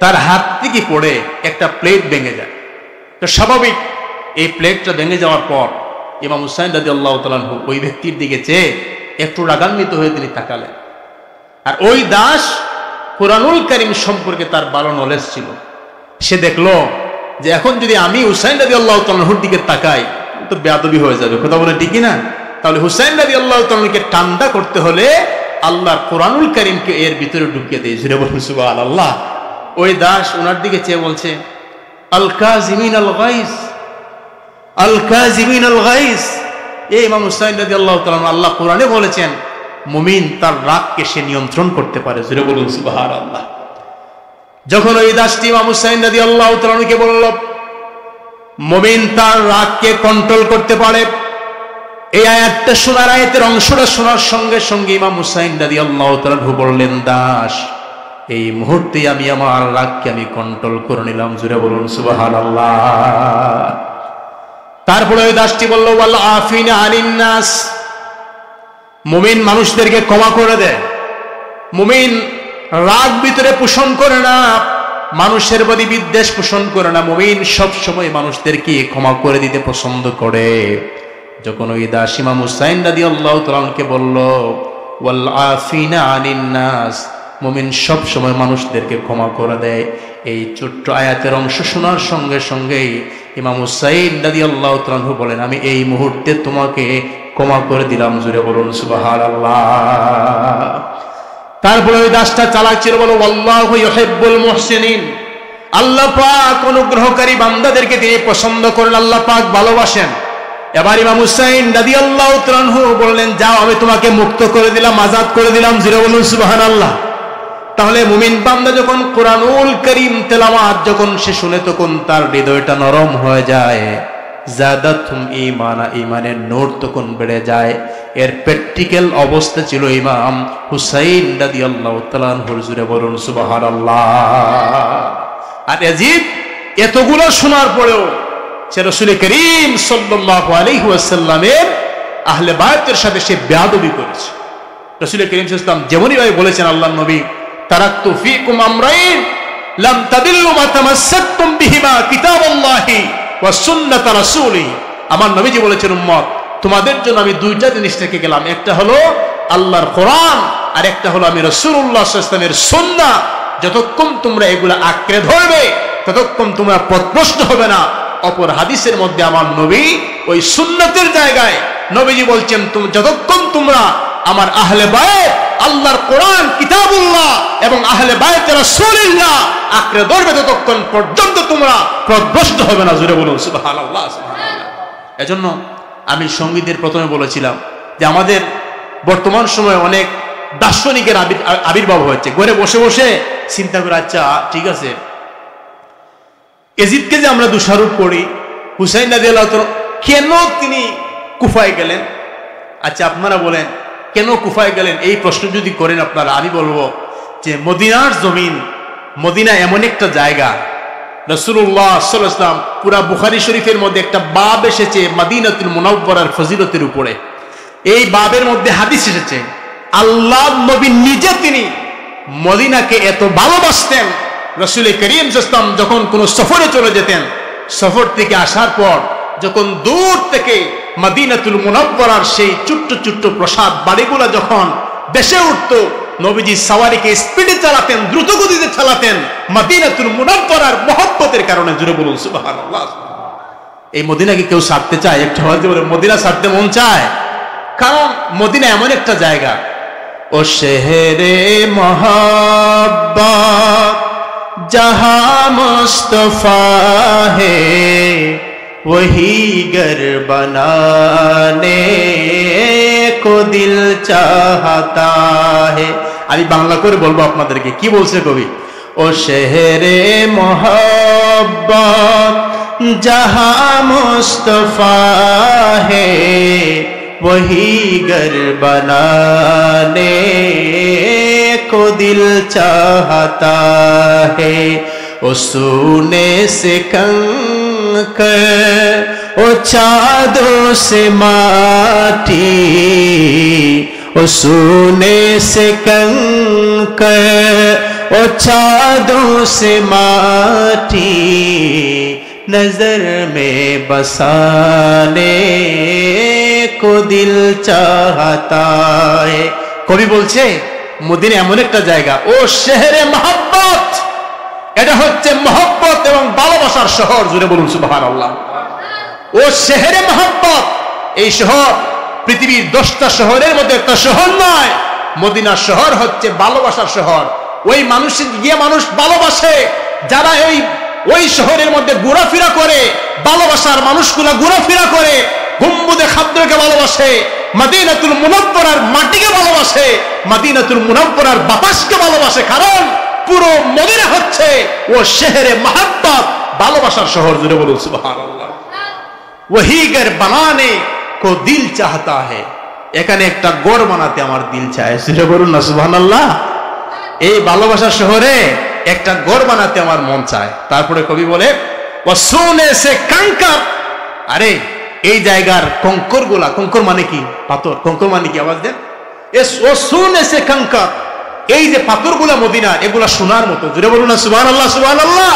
তার হাত থেকে পড়ে একটা প্লেট ভেঙে যায়। তো স্বাভাবিক এই প্লেটটা ভেঙে যাওয়ার পর ইমাম হুসাইন রাদিয়াল্লাহু তাআলা ওই ব্যক্তির দিকে চেয়ে একটু রাগান্বিত হয়ে তিনি তাকালেন। আর ওই দাস কুরআনুল কারীম সম্পর্কে তার ভালো নলেজ ছিল। সে দেখলো যে এখন যদি আমি হুসাইন রাদিয়াল্লাহু তাআলার দিকে তাকাই তো বেয়াদবি হয়ে যাবে, কথা বলে ঠিকই না? তাহলে হুসাইন রাদিয়াল্লাহু তাআলাকে ঠান্ডা করতে হলে আল্লাহর কুরআনুল কারীমকে এর ভিতরে ঢুকিয়ে দেয়। জোরে বলুন সুবহানাল্লাহ। ওই দাস ওনার দিকে চেয়ে বলছে, আল কাযিমিন আল গাইস, আল কাযিমিন আল গাইস। এই ইমাম হুসাইন রাদিয়াল্লাহু তাআলা, আল্লাহ কোরআনে বলেছেন মুমিন তার রাগকে সে নিয়ন্ত্রণ করতে পারে। জোরে বলুন সুবহানাল্লাহ। যখন ওই দাসটি ইমাম হুসাইন রাদিয়াল্লাহু তাআলাকে বলল মুমিন তার রাগকে কন্ট্রোল করতে পারে, এই আয়াতটা শোনার, আয়াতের অংশটা শোনার সঙ্গে সঙ্গে ইমাম হুসাইন রাদিয়াল্লাহু তাআলা বললেন, দাস এই মুহূর্তে আমি আমার রাগকে আমি কন্ট্রোল করে নিলাম। জোরে বলুন সুবহানাল্লাহ। তারপরে ওই দাসটি বলল, ওয়াল আফিনা আনিন নাস, মুমিন মানুষদেরকে ক্ষমা করে দেয়, মুমিন রাগ ভিতরে পোষণ করে না, মানুষের প্রতি বিদ্বেষ পোষণ করে না, মুমিন সব সময় মানুষদেরকে ক্ষমা করে দিতে পছন্দ করে। যখন ওই দাস ইমাম হুসাইন রাদিয়াল্লাহু তাআলাকে বলল ওয়াল আফিনা আনিন নাস, মুমিন সব সময় মানুষদেরকে ক্ষমা করে দেয়, এই ছোট্ট আয়াতের অংশ শোনার সঙ্গে সঙ্গেই ইমাম হুসাইন রাদিয়াল্লাহু তাআলা বলেন, আমি এই মুহূর্তে তোমাকে ক্ষমা করে দিলাম। জোরে বলুন সুবহানাল্লাহ। তারপরে ওই দাসটা চালাক ছিল, বলো আল্লাহু ইউহিব্বুল মুহসিনিন, আল্লাহ পাক অনুগ্রহকারী বান্দাদেরকে তিনি পছন্দ করেন, আল্লাহ পাক ভালোবাসেন। এবার ইমাম হুসাইন রাদিয়াল্লাহু তাআলা বললেন, যাও আমি তোমাকে মুক্ত করে দিলাম, আজাদ করে দিলাম। জোরে বলুন সুবহানাল্লাহ। তাহলে মুমিন বান্দা যখন কুরআনুল কারীম তেলাওয়াত যখন সে শুনে, তখন তার হৃদয়টা নরম হয়ে যায়, জাদাতুম ঈমানা, ঈমানের নূর তখন বেড়ে যায়। এর প্র্যাকটিক্যাল অবস্থা ছিল ইমাম হুসাইন রাদিয়াল্লাহু তাআলা আনহুর। জোরে বলুন সুবহানাল্লাহ। আর ইয়াজিদ এতগুলো শোনার পরেও সে রাসূল করিম সাল্লাল্লাহু আলাইহি ওয়াসাল্লামের আহলে বায়তের সাথে সে বেয়াদবি করেছে। রাসূল করিম সাল্লাল্লাহু আলাইহি ওয়াসাল্লাম যেমনই ভাবে বলেছেন, আল্লাহর নবী তারাকতু ফীকুম আমরাইন লাম তাদিল্লু মা তামাসসাকতুম বিহিমা কিতাবাল্লাহি ওয়া সুন্নাত রাসূলিহি। আমার নবীজি বলেছেন, উম্মত তোমাদের জন্য আমি দুইটা জিনিস রেখে গেলাম, একটা হলো আল্লাহর কোরআন আর একটা হলো আমি রাসূলুল্লাহ সাল্লাল্লাহু আলাইহি ওয়াসাল্লামের সুন্নাহ। যতক্ষণ তোমরা এগুলা আঁকড়ে ধরবে ততক্ষণ তোমরা পথভ্রষ্ট হবে না। অপর হাদিসের মধ্যে আমার নবী ওই সুন্নতের জায়গায় নবীজি বলছেন, যতক্ষণ তোমরা আমার আহলে বায়ত আল্লাহর কোরআন কিতাবুল্লাহ এবং আহলে বায়ত রাসূলুল্লাহ আঁকড়ে ধরবে ততক্ষণ পর্যন্ত তোমরা পথভ্রষ্ট হবে না। জোরে বলুন সুবহানাল্লাহ, সুবহানাল্লাহ। এজন্য আমি সঙ্গীতের প্রথমে বলেছিলাম যে আমাদের বর্তমান সময়ে অনেক দার্শনিকের আবির্ভাব হয়েছে। ঘরে বসে বসে চিন্তা করে, আচ্ছা ঠিক আছে, ইয়াজিদকে যে আমরা দোষারোপ করি, হুসাইন রাদিয়াল্লাহু তাআলা কেন তিনি কুফায় গেলেন? আচ্ছা আপনারা বলেন কেন কুফায় গেলেন? এই প্রশ্ন যদি করেন আপনারা, আমি বলবো যে মদিনার জমিন, মদিনা এমন একটা জায়গা, রাসূলুল্লাহ সাল্লাল্লাহু আলাইহি ওয়াসাল্লাম পুরা বুখারী শরীফের মধ্যে একটা বাব এসেছে মদিনাতুল মুনাওয়ারার ফজিলতের উপরে। এই বাবের মধ্যে হাদিস এসেছে, আল্লাহ নবী নিজে তিনি মদিনাকে এত ভালোবাসতেন, রাসূল করিম সাল্লাল্লাহু আলাইহি ওয়াসাল্লাম যখন কোনো সফরে চলে যেতেন, সফর থেকে আসার পর যখন দূর থেকে মদিনাতুল মুনাওয়ারার সেই ছোট্ট ছোট্ট প্রাসাদ বাড়িগুলো যখন ভেসে উঠত, নবীজি সাওয়ারিকে স্পিডে চালাতেন, দ্রুত গতিতে চালাতেন মদিনাতুল মুনাওয়ারার মহব্বতের কারণে। জোরে বলুন সুবহানাল্লাহ। এই মদিনাকে কেউ ছাড়তে চায়? একটা হয়তো বলে মদিনা ছাড়তে মন চায়, কারণ মদিনা এমন একটা জায়গা। ও শহরে মোহাব্বত जहां मुस्तफा है वही घर बनाने को दिल चाहता है। আমি বাংলা করে বলবো আপনাদেরকে, কি বলছে কবি? ও শহরে মোহাব্বত जहां मुस्तफा है वही घर बनाने को दिल चाहता है। ओ सोने से कंगन कंकर ओ चाँदों से माटी ओ सोने से कंकर ओ चाँदों से माटी नजर में बसाने को दिल चाहता है। কবি বলছে মদিনা এমন একটা জায়গা, ও শহরে মহব্বত, এটা হচ্ছে মহব্বত এবং ভালোবাসার শহর। জুড়ে বলুন সুবহানাল্লাহ। ও শহরে মহব্বত, এই শহর পৃথিবীর 10টা শহরের মধ্যে একটা শহর নয়। মদিনা শহর হচ্ছে ভালোবাসার শহর। ওই মানুষের গিয়ে মানুষ ভালোবাসে, যারা ওই শহরের মধ্যে ঘোরাফেরা করে, ভালোবাসার মানুষগুলা ঘোরাফেরা করে, গম্বুদে খাদ্রকে ভালোবাসে, মদিনাতুল মুনাওয়ারার মাটিকে ভালোবাসে, মদিনাতুল মুনাওয়ারার বাতাসকে ভালোবাসে। কারণ পুরো মদিনা হচ্ছে ও শহরে মহব্বত, ভালোবাসার শহর। জুড়ে বলুন সুবহানাল্লাহ। ওহি ঘর বানানে কো দিল চাহতা হ্যায়, এখানে একটা গড় বানাতে আমার দিল চায়। জুড়ে বলুন না সুবহানাল্লাহ। এই ভালোবাসার শহরে একটা গড় বানাতে আমার মন চায়। তারপরে কবি বলে ও সোনে সে কঙ্কর, আরে এই জায়গার কঙ্কর গুলা, কঙ্কর মানে কি? পাথর। কঙ্কর মানে কি? আওয়াজ দেন। ও সোনে সে কঙ্কর, এই যে পাথর গুলা মদিনা, এগুলা সোনার মতো। জুড়ে বলুন না সুবহানাল্লাহ সুবহানাল্লাহ।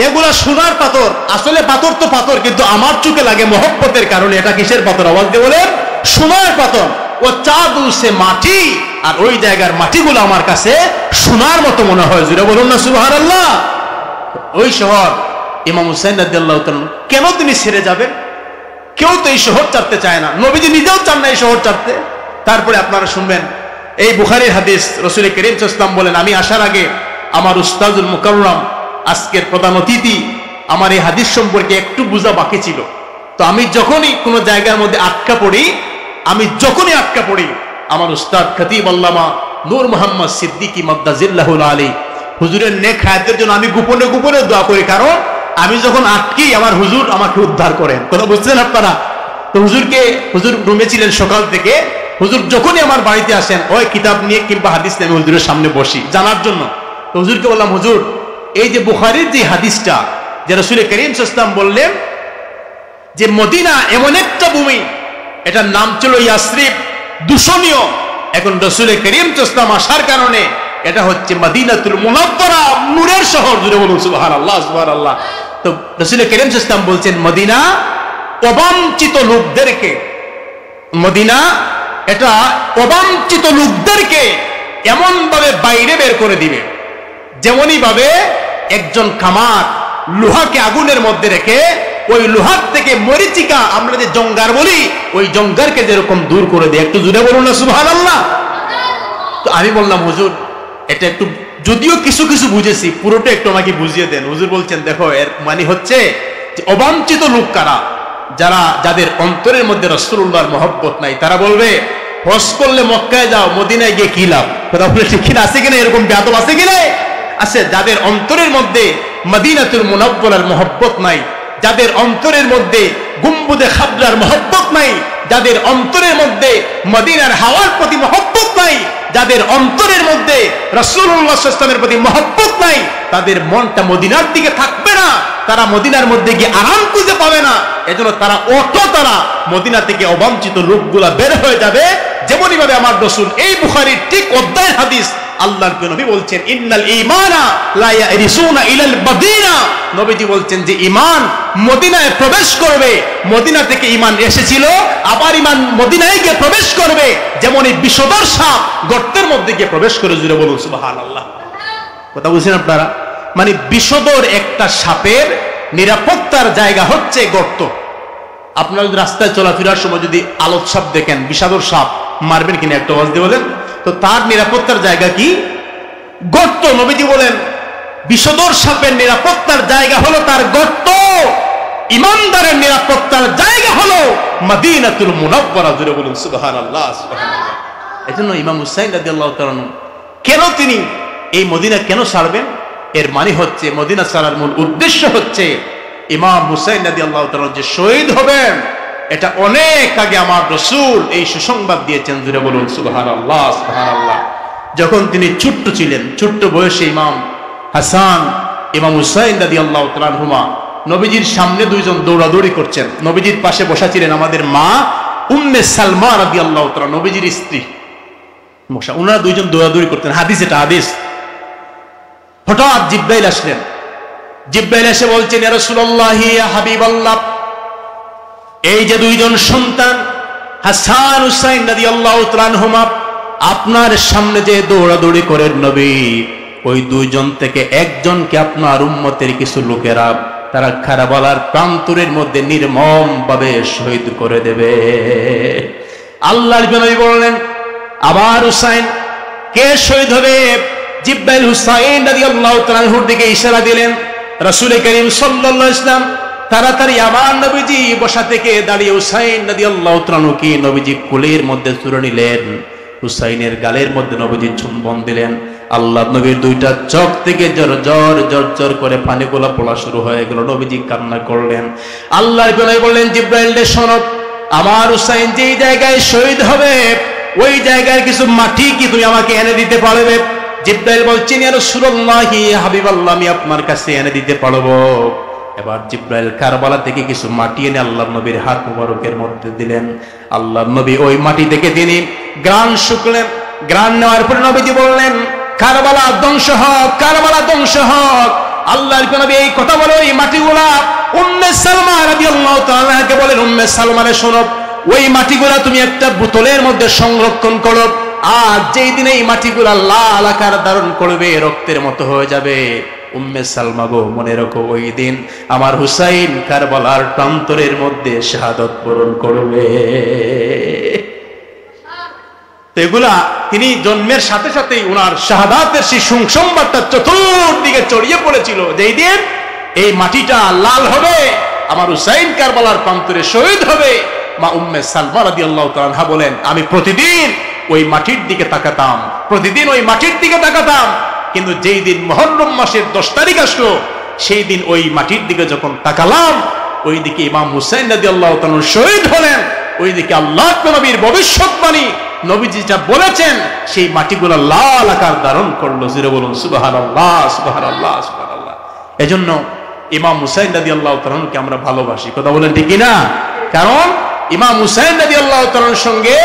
এগুলা সোনার পাথর। আসলে পাথর তো পাথর, কিন্তু আমার চোখে লাগে মহব্বতের কারণে। এটা কিসের পাথর? আওয়াজ দিয়ে বলেন। সোনার পাথর। ও চাঁদু সে মাটি, আর ওই জায়গার মাটিগুলো আমার কাছে সোনার মতো মনে হয়। জুড়ে বলুন না সুবহানাল্লাহ। ওই শহর ইমাম হুসাইন রাদিয়াল্লাহু তাআলা কেন তিনি ছেড়ে যাবেন? কেউ তো এই শহর ছাড়তে চায় না, নবীজি নিজেও চান না এই শহর ছাড়তে। তারপরে আপনারা শুনবেন এই বুখারীর হাদিস, রাসূল করিম সাল্লাল্লাহু আলাইহি ওয়াসাল্লাম বলেন, আমি আসার আগে আমার উস্তাদুল মুকাররম, আজকের প্রধান অতিথি, আমার এই হাদিস সম্পর্কে একটু বোঝা বাকি ছিল। তো আমি যখনই কোনো জায়গার মধ্যে আটকা পড়ি, আমার উস্তাদ খতিব আল্লামা নূর মোহাম্মদ সিদ্দিকী মাদ্দাজিল্লাহুল আলী হুজুরের নেক হায়াতের জন্য আমি গোপনে গোপনে দোয়া করি। কারণ আমি যখন আটকি, আমার হুজুর আমাকে উদ্ধার করেন। কথা বুঝছেন আপনারা? তো হুজুর রুমে ছিলেন সকাল থেকে। হুজুর যখনই আমার বাড়িতে আসেন, ওই কিতাব নিয়ে কিংবা হাদিস নিয়ে আমি হুজুরের সামনে বসি জানার জন্য। তো হুজুরকে বললাম, হুজুর এই যে বুখারীর যে হাদিসটা, যে রাসূল করিম সাল্লাল্লাহু আলাইহি ওয়াসাল্লাম বললেন যে মদিনা এমন একটা ভূমি, এটার নাম ছিল ইয়াসরিব, দূষণীয়। এখন রাসূল করিম সাল্লাল্লাহু আলাইহি ওয়াসাল্লাম আসার কারণে এটা হচ্ছে মদিনাতুল মুনাওয়ারা, নূরের শহর। জুড়ে বলুন সুবহানাল্লাহ সুবহানাল্লাহ। তো রাসূল করিম সাল্লাল্লাহু আলাইহি ওয়াসাল্লাম বলছেন, মদিনা অবাঞ্ছিত লোকদেরকে, মদিনা এটা অবাঞ্ছিত লোকদেরকে এমন ভাবে বাইরে বের করে দিবে, যেমনই ভাবে একজন কামার লোহাকে আগুনের মধ্যে রেখে ওই লোহার থেকে মরিচিকা, আমরা যে জঙ্গার বলি, ওই জঙ্গারকে যেরকম দূর করে দেয়। একটু জুড়ে বলুন না সুবহানাল্লাহ। তো আমি বললাম, হুজুর এটা একটু, যদিও কিছু কিছু বুঝেছি, পুরোটা একটু আমাকে বুঝিয়ে দেন। হুজুর বলছেন, দেখো এর মানে হচ্ছে যে অবাঞ্ছিত লোক কারা? যাদের অন্তরের মধ্যে রাসূলুল্লাহর মহব্বত নাই। তারা বলবে হজ করলে মক্কায় যাও, মদিনায় গিয়ে কি লাভ? কথা বলে ঠিক কিনা? আছে কিনা? এরকম বেয়াদব আছে কিনা? আছে। যাদের অন্তরের মধ্যে মদিনাতুল মুনাওয়ারার মহব্বত নাই, যাদের অন্তরের মধ্যে গুম্বুদে খাবরার মহব্বত নাই, যাদের অন্তরের মধ্যে মদিনার হাওয়ার প্রতি মহব্বত নাই, যাদের অন্তরের মধ্যে রাসূলুল্লাহ সাল্লাল্লাহু আলাইহি ওয়াসাল্লামের প্রতি মহব্বত নাই, তাদের মনটা মদিনার দিকে থাকবে না। তারা মদিনার মধ্যে গিয়ে আরাম খুঁজে পাবে না। এজন্য তারা মদিনা থেকে অবাঞ্ছিত লোকগুলা বের হয়ে যাবে। যেমনই ভাবে আমার রাসূল, এই বুখারীর ঠিক অধ্যায়ের হাদিস, আল্লাহর নবী বলছেন, ইন্নাল ঈমানা লা ইয়ারিসুনা ইলাল মদিনা। নবীজি বলছেন যে ঈমান মদিনায় প্রবেশ করবে। মদিনা থেকে ঈমান এসেছিল, আবার ঈমান মদিনায় গিয়ে প্রবেশ করবে। যেমনই বিষধর সাপ গর্তের মধ্যে গিয়ে প্রবেশ করে। জুড়ে বলুন সুবহানাল্লাহ। কথা বুঝছেন আপনারা? মানে বিষধর একটা সাপের নিরাপত্তার জায়গা হচ্ছে গর্ত। আপনারা যদি রাস্তায় চলাফেরার সময় যদি আলোক সাপ দেখেন, বিষধর সাপ, মারবেন কিনা? একটা আওয়াজ দিয়ে বলেন তো। তার নিরাপত্তার জায়গা কি? গর্ত। নবীজি বলেন বিষধর সাপের নিরাপত্তার জায়গা হলো তার গর্ত। ইমানদারের নিরাপত্তার জায়গা হলো মদিনাতুল মুনাওয়ারা। জুড়ে বলুন সুবহানাল্লাহ সুবহানাল্লাহ। এজন্য ইমাম হুসাইন রাদিয়াল্লাহু তাআলা কেন তিনি এই মদিনা কেন ছাড়বেন? এর মানে হচ্ছে মদিনা ছাড়ার মূল উদ্দেশ্য হচ্ছে ইমাম হুসাইন রাদিয়াল্লাহু তাআলা যে শহীদ হবেন, এটা অনেক আগে আমার রাসূল এই সুসংবাদ দিয়েছেন। জুড়ে বলুন সুবহানাল্লাহ সুবহানাল্লাহ। যখন তিনি ছোট্ট ছিলেন, ছোট্ট বয়সে ইমাম হাসান, ইমাম হুসাইন রাদিয়াল্লাহু তাআলা আনহুমা নবীজির সামনে দুইজন দৌড়াদৌড়ি করছেন। নবীজির পাশে বসা ছিলেন আমাদের মা উম্মে সালমা রাদিয়াল্লাহু তাআলা, নবীজির স্ত্রী বসা। ওনারা দুইজন দৌড়াদৌড়ি করতেন, হাদিস এটা হাদিস। হঠাৎ জিব্রাইল আসলেন। জিব্রাইল এসে বলছেন, ইয়া রাসূলুল্লাহ, ইয়া হাবিবাল্লাহ, এই যে দুইজন সন্তান হাসান হুসাইন রাদিয়াল্লাহু তাআলা আনহুমা আপনার সামনে যে দৌড়াদৌড়ি করেন নবী, ওই দুইজন থেকে একজনকে আপনার উম্মতের কিছু লোকেরা তারা কারবালার প্রান্তরের মধ্যে নির্মম ভাবে শহীদ করে দেবে। আল্লাহর নবী বললেন, আবার হুসাইন কে শহীদ হবে? জিব্রাইল হুসাইন রাদিয়াল্লাহু তাআলা আনহুর দিকে ইশারা দিলেন। রাসূল করিম সাল্লাল্লাহু আলাইহি ওয়াসাল্লাম তাড়াতাড়ি আমার নবীজি বসা থেকে দাঁড়িয়ে হুসাইন রাদিয়াল্লাহু তাআলা আনহুকে নবীজি কোলের মধ্যে তুলে নিলেন। হুসাইনের গালের মধ্যে নবীজি চুম্বন দিলেন। আল্লাহ নবীর দুইটা চোখ থেকে জর জর জর জর করে পানিগুলা পড়া শুরু হয়ে গেল। নবীজি কান্না করলেন। আল্লাহর নবী বললেন, জিব্রাইল রে শোনো, আমার হুসাইন যেই জায়গায় শহীদ হবে ওই জায়গায় কিছু মাটি কি তুমি আমাকে এনে দিতে পারবে? জিব্রাইল বলছেন, ইয়া রাসূলুল্লাহ, ইয়া হাবিবাল্লাহ, আমি আপনার কাছে এনে দিতে পারবো। এবার জিব্রাইল কারবালা থেকে কিছু মাটি এনে আল্লাহর নবীর হাত মুবারকের মধ্যে দিলেন। আল্লাহর নবী ওই মাটি থেকে তিনি গ্রাণ শুকলেন। গ্রাণ নেওয়ার পরে নবীজি বললেন, কারবালা ধ্বংস হোক, কারবালা ধ্বংস হোক। আল্লাহর নবী এই কথা বলে ওই মাটিগুলা উম্মে সালমা রাদিয়াল্লাহু তাআলা কে বলেন, উম্মে সালমা রে শোনো, ওই মাটিগুলা তুমি একটা বোতলের মধ্যে সংরক্ষণ করো, আর যেই দিন এই মাটিগুলা লাল আকার ধারণ করবে, রক্তের মতো হয়ে যাবে, উম্মে সালমা গো মনে রাখো, ওই দিন আমার হুসাইন কারবালার প্রান্তরের মধ্যে শাহাদাত বরণ করবে। এগুলা তিনি জন্মের সাথে সাথেই ওনার শাহাদাতের সেই সংবাদটা চতুর্দিকে ছড়িয়ে পড়েছিল। যেই দিন এই মাটিটা লাল হবে, আমার হুসাইন কারবালার প্রান্তরে শহীদ হবে। মা উম্মে সালমা রাদিয়াল্লাহু তাআলা আনহা বলেন, আমি প্রতিদিন ওই মাটির দিকে তাকাতাম, প্রতিদিন ওই মাটির দিকে তাকাতাম। কিন্তু যেই দিন মুহররম মাসের 10 তারিখ আসলো, সেই দিন ওই মাটির দিকে যখন তাকালাম, ওই দিকে ইমাম হুসাইন রাদিয়াল্লাহু তাআলা শহীদ হলেন। ওই দিকে আল্লাহর নবীর ভবিষ্যৎবাণী, নবীজি যা বলেছেন, সেই মাটিগুলো লাল আকার ধারণ করলো। জোরে বলুন সুবহানাল্লাহ, সুবহানাল্লাহ, সুবহানাল্লাহ। এজন্য ইমাম হুসাইন রাদিয়াল্লাহু তাআলাকে আমরা ভালোবাসি। কথা বলেন ঠিক না? কারণ ইমাম হুসাইন রাদিয়াল্লাহু তাআলার সঙ্গে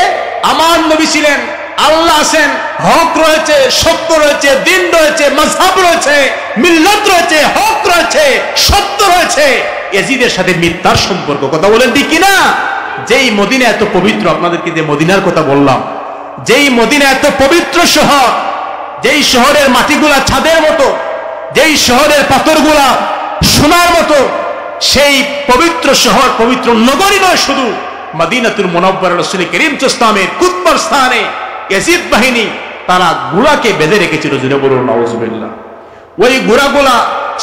আমার নবী ছিলেন। আল্লাহ আছেন, হক রয়েছে, সত্য রয়েছে, দিন রয়েছে, মাযহাব রয়েছে, মিল্লাত রয়েছে, হক রয়েছে, সত্য রয়েছে। ইয়াজিদের সাথে মিথ্যার সম্পর্ক। কথা বলেন ঠিক কি না? যেই মদিনা এত পবিত্র, আপনাদেরকে যে মদিনার কথা বললাম, যেই মদিনা এত পবিত্র শহর, যেই শহরের মাটিগুলা ছাদের মতো, যেই শহরের পাথরগুলা সোনার মতো, সেই পবিত্র শহর, পবিত্র নগরী নয় শুধু, মদিনাতুল মুনাওয়ারা রাসূল করিম ইসলামের কুতবার স্থানে ইয়াজিদ বাহিনী তারা ঘোড়াকে বেঁধে রেখেছিল। জুড়ে বলুন নাউজুবিল্লাহ। ওই ঘোড়াগুলা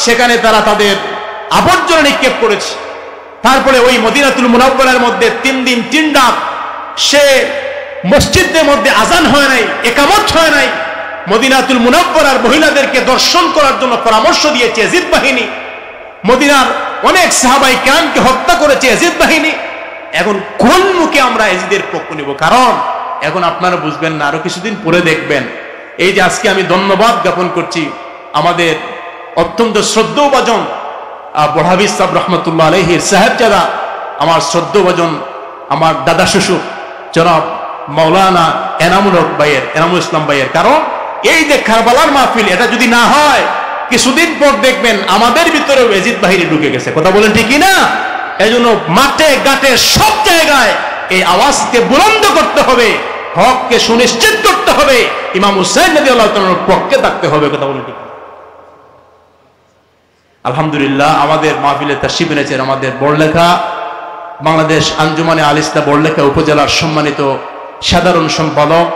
সেখানে তারা তাদের আবর্জনা নিক্ষেপ করেছে। তারপরে ওই মদিনাতুল মুনাওয়ারার মধ্যে 3 দিন 3 রাত সে মসজিদের মধ্যে আজান হয় নাই, একামত হয় নাই। মদিনাতুল মুনাওয়ারার মহিলাদেরকে দর্শন করার জন্য পরামর্শ দিয়েছে ইয়াজিদ বাহিনী। মদিনার অনেক সাহাবায়ে কেরামকে হত্যা করেছে ইয়াজিদ বাহিনী। এখন কোন মুখে আমরা ইয়াজিদের পক্ষ নিব? কারণ এখন আপনারা বুঝবেন না, আরো কিছুদিন পরে দেখবেন। এই যে আজকে আমি ধন্যবাদ জ্ঞাপন করছি আমাদের অত্যন্ত শ্রদ্ধেয়ভাজন বড়হাবি সাহেব রহমতুল্লাহ আলাইহির সাহেবজাদা, আমার শ্রদ্ধেয়ভাজন আমার দাদা শ্বশুর জনাব মাওলানা এনামুল হক ভাইয়ের, এনামুল ইসলাম ভাইয়ের। কারণ এই যে কারবালার মাহফিল, এটা যদি না হয়, কিছুদিন পর দেখবেন আমাদের ভিতরেও ইয়াজিদ বাহিনী ঢুকে গেছে। কথা বলেন ঠিক না? এই জন্য মাঠে ঘাটে সব জায়গায় এই আওয়াজকে বুলন্দ করতে হবে, হককে সুনিশ্চিত করতে হবে, ইমাম হুসাইন রাদিয়াল্লাহু তাআলার পক্ষে থাকতে হবে। কথা বলেন ঠিক? আলহামদুলিল্লাহ, আমাদের মাহফিলে তাশরীফ এনেছেন আমাদের বড়লেখা বাংলাদেশ আঞ্জুমানে আল ইসলাম বড়লেখা উপজেলার সম্মানিত সাধারণ সম্পাদক,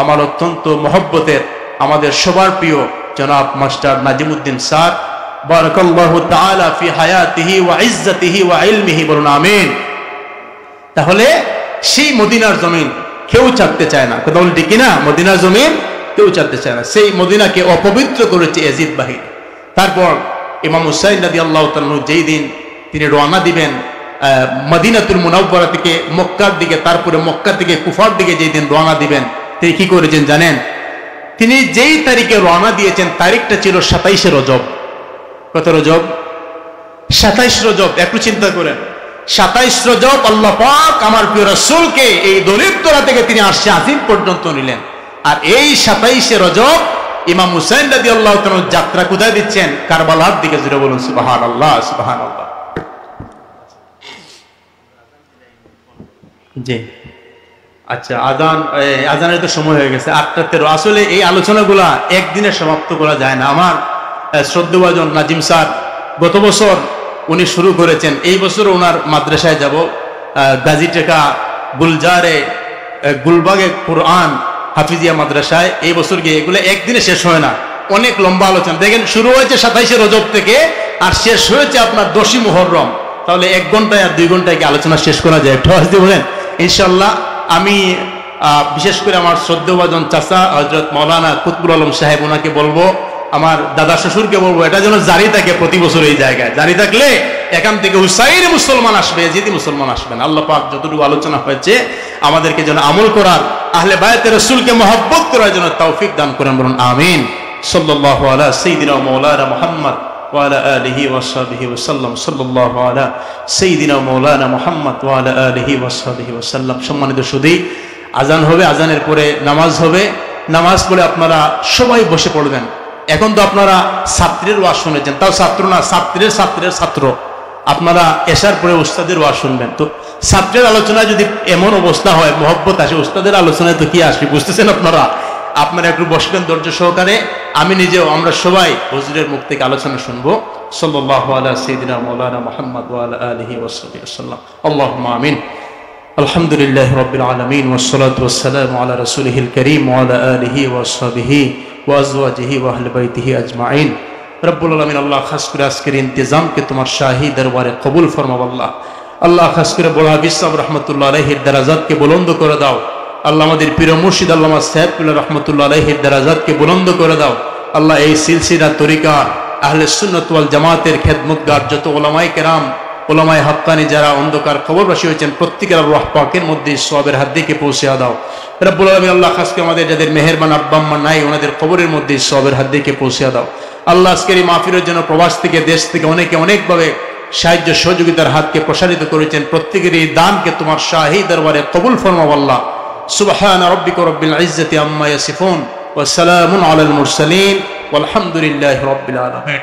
আমার অত্যন্ত মহব্বতের, আমাদের সবার প্রিয় জনাব মাস্টার নাজিমউদ্দিন স্যার, বারাকাল্লাহু তাআলা ফি হায়াতিহি ওয়া ইজ্জাতিহি ওয়া ইলমিহি, বলুন আমিন। তাহলে সেই মদিনার জমিন কেউ ছাড়তে চায় না। কথা বলেন ঠিক না? মদিনার জমিন কেউ ছাড়তে চায় না। সেই মদিনাকে অপবিত্র করেছে ইয়াজিদ বাহিনী। তারপর ইমাম হুসাইন রাদিয়াল্লাহু তাআলা যেই দিন তিনি রওনা দিবেন মদিনাতুল মুনাওয়ারা থেকে মক্কার দিকে, তারপরে মক্কা থেকে কুফার দিকে যেই দিন রওনা দিবেন, তিনি কি করেছেন জানেন? তিনি যেই তারিখে রওনা দিয়েছেন, তারিখটা ছিল 27শে রজব। কত রজব? 27 রজব, একটু চিন্তা করেন, 27 রজব আল্লাহ পাক আমার প্রিয় রাসূলকে এই দরিদ্রতা থেকে তিনি আরশে আজিম পর্যন্ত নিলেন। আর এই 27 রজব ইমাম হুসাইন রাদিয়াল্লাহু তাআলা যাত্রা কোথায় দিচ্ছেন? কারবালার দিকে। জুড়ে বলুন সুবহানাল্লাহ, সুবহানাল্লাহ। জি আচ্ছা, আজানের তো সময় হয়ে গেছে, 8:13। আসলে এই আলোচনাগুলা একদিনে সমাপ্ত করা যায় না। আমার শ্রদ্ধেয়ভাজন নাজিম স্যার গত বছর উনি শুরু করেছেন, এই বছর ওনার মাদ্রাসায় যাব, গাজীটেকা গুলজারে গুলবাগে কোরআন হাফিজিয়া মাদ্রাসায় এই বছর গিয়ে। এগুলো একদিনে শেষ হয় না, অনেক লম্বা আলোচনা। দেখেন শুরু হয়েছে 27 রজব থেকে আর শেষ হয়েছে আপনার 10ই মুহররম। তাহলে 1 ঘন্টায় আর 2 ঘন্টায় কি আলোচনা শেষ করা যায়? একটু হাসতে বলেন ইনশাল্লাহ। আমি বিশেষ করে আমার শ্রদ্ধেয়ভাজন চাচা হযরত মাওলানা কুতবুল আলম সাহেব, ওনাকে বলবো, আমার দাদা শ্বশুরকে বলবো, এটা যেন জারি থাকে প্রতি বছর এই জায়গায়। জারি থাকলে এখান থেকে হুসাইনি মুসলমান আসবে, ইয়াজিদি মুসলমান আসবে না। আল্লাহ পাক যতটুকু আলোচনা হয়েছে আমাদেরকে যেন আমল করার, আহলে বায়তে রাসূলকে মহব্বত করার জন্য তৌফিক দান করেন, বলুন আমিন। সাল্লাল্লাহু আলা সাইয়্যিদিনা মাওলানা মুহাম্মদ ওয়া আলা আলিহি ওয়া সাহবিহি ওয়া সাল্লাম। সাল্লাল্লাহু আলা সাইয়্যিদিনা মাওলানা মুহাম্মদ ওয়া আলা আলিহি ওয়া সাহবিহি ওয়া সাল্লাম। সম্মানিত সুধী, আজান হবে, আজানের পরে নামাজ হবে। নামাজ পড়ে আপনারা সবাই বসে পড়বেন। এখন তো আপনারা ছাত্রের ওয়াজ শুনেছেন, তাও ছাত্র না, ছাত্রের ছাত্র। আপনারা এশার পরে উস্তাদের ওয়াজ শুনবেন। তো ছাত্রের আলোচনায় যদি এমন অবস্থা হয়, মহব্বত আসে, উস্তাদের আলোচনায় তো কি আসবে, বুঝতেছেন আপনারা? আপনারা একটু বসবেন ধৈর্য সহকারে। আমি নিজেও, আমরা সবাই হুজুরের মুখ থেকে আলোচনা শুনবো। সাল্লাল্লাহু আলা সাইয়্যিদিনা মাওলানা মুহাম্মদ ওয়া আলা আলিহি ওয়া সাহবিহি ওয়া সাল্লাম। আল্লাহুম্মা আমিন। আলহামদুলিল্লাহি রাব্বিল আলামিন ওয়াস সালাতু ওয়াস সালামু আলা রাসূলিহিল কারীম ওয়া আলা আলিহি ওয়া সাহবিহি ওয়া আজওয়াজিহি ওয়া আহলি বাইতিহি আজমাইন। রব্বুল আলামিন, আল্লাহ খাস করে আজকের ইন্তেজামকে তোমার শাহী দরবারে কবুল ফরমাও। আল্লাহ খাস করে বড় হাফিজ সাহেব রাহমাতুল্লাহ আলাইহির দারাজাতকে বুলন্দ করে দাও। আল্লাহ আমাদের পীর মুর্শিদ আল্লামা সাহেবুল্লাহ রাহমাতুল্লাহ আলাইহির দারাজাতকে বুলন্দ করে দাও। আল্লাহ এই সিলসিলা তরিকা আহলে সুন্নাত ওয়াল জামাতের খেদমতগার যত ওলামায়ে কেরাম, ওলামায়ে হাক্কানি যারা অন্ধকার কবরবাসী হয়েছেন, প্রত্যেকের রূহ পাকের মধ্যে সওয়াবের হাত দিকে পৌঁছে দাও রব্বুল আলামিন। আল্লাহ খাস করে আমাদের যাদের মেহেরবান আব্বা আম্মা নাই, ওনাদের কবরের মধ্যে সওয়াবের হাত দিকে পৌঁছে দাও। আল্লাহ আজকের এই মাহফিলের জন্য প্রবাস থেকে, দেশ থেকে অনেকে অনেকভাবে সাহায্য সহযোগিতার হাতকে প্রসারিত করেছেন, প্রত্যেকের এই দানকে তোমার শাহী দরবারে কবুল ফরমাও আল্লাহ। সুবহান রাব্বিকা রাব্বিল ইজ্জাতি আম্মা ইয়াসিফুন ওয়া সালামুন আলাল মুরসালিন ওয়ালহামদুলিল্লাহি রাব্বিল আলামিন।